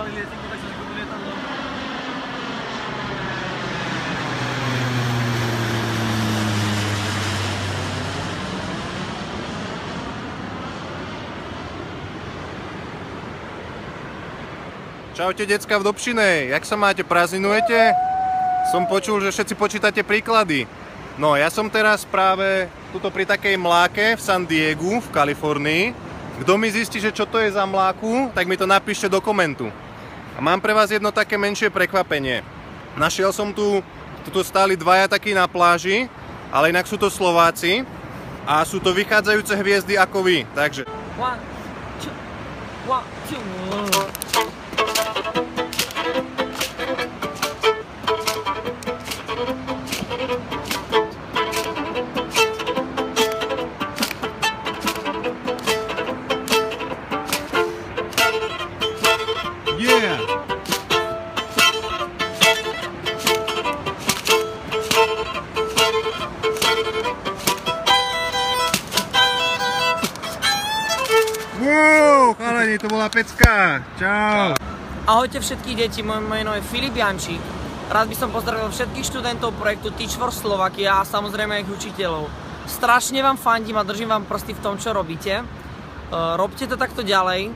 mali lietenku, tak som si kúpil lietadlo. Čaute decka v Dobšinej, jak sa máte, prázdninujete? Som počul, že všetci počítate príklady. No, ja som teraz práve tuto pri takej mláke v San Diegu, v Kalifornii. Kto mi zistí, že čo to je za mláku, tak mi to napíšte do komentu. A mám pre vás jedno také menšie prekvapenie. Našiel som tuto stáli dvaja takí na pláži, ale inak sú to Slováci a sú to vychádzajúce hviezdy ako vy, takže... Yeah! Wow, chalani, to bola pecka. Čau. Ahojte všetky deti, moje meno je Filip Jančík. Rád by som pozdravil všetkých študentov projektu Teach for Slovakia a samozrejme ich učiteľov. Strašne vám fandím a držím vám prsty v tom, čo robíte. Robte to takto ďalej.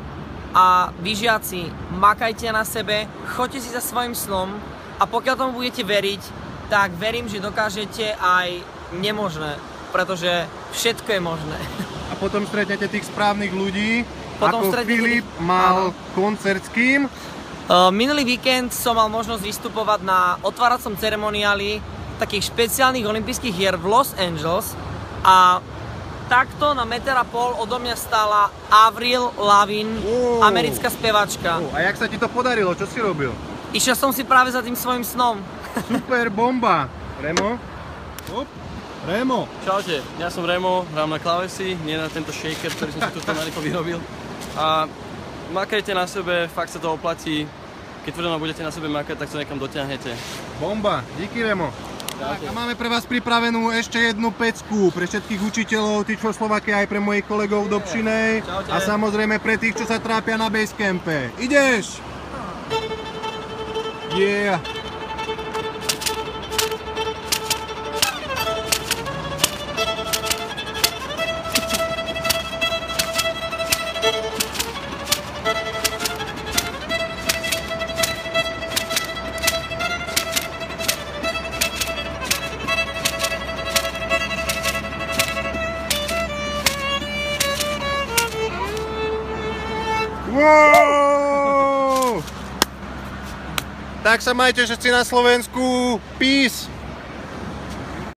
A vy žiaci, makajte na sebe, choďte si za svojím snom a pokiaľ tomu budete veriť, tak verím, že dokážete aj nemožné, pretože všetko je možné. A potom stretnete tých správnych ľudí, Potom ako Filip mal koncert s kým? Minulý víkend som mal možnosť vystupovať na otváracom ceremoniáli takých špeciálnych olympijských hier v Los Angeles a takto na 1,5 metra odo mňa stála Avril Lavigne, americká spevačka. A jak sa ti to podarilo? Čo si robil? Išiel som si práve za tým svojím snom. Super bomba! Remo? Hop. Remo! Čaute, ja som Remo, hrám na klávesi, nie na tento shaker, ktorý som si tu narýchlo vyrobil. A makajte na sebe, fakt sa to oplatí. Keď tvrdo budete na sebe makať, tak sa niekam dotiahnete. Bomba! Díky, Remo! Tak, a máme pre vás pripravenú ešte jednu pecku pre všetkých učiteľov Teach for Slovakia aj pre mojich kolegov v Dobšinej. Čaute. A samozrejme pre tých, čo sa trápia na basecampe. Ideš! Yeah! Wow! Tak sa majte všetci na Slovensku. Peace!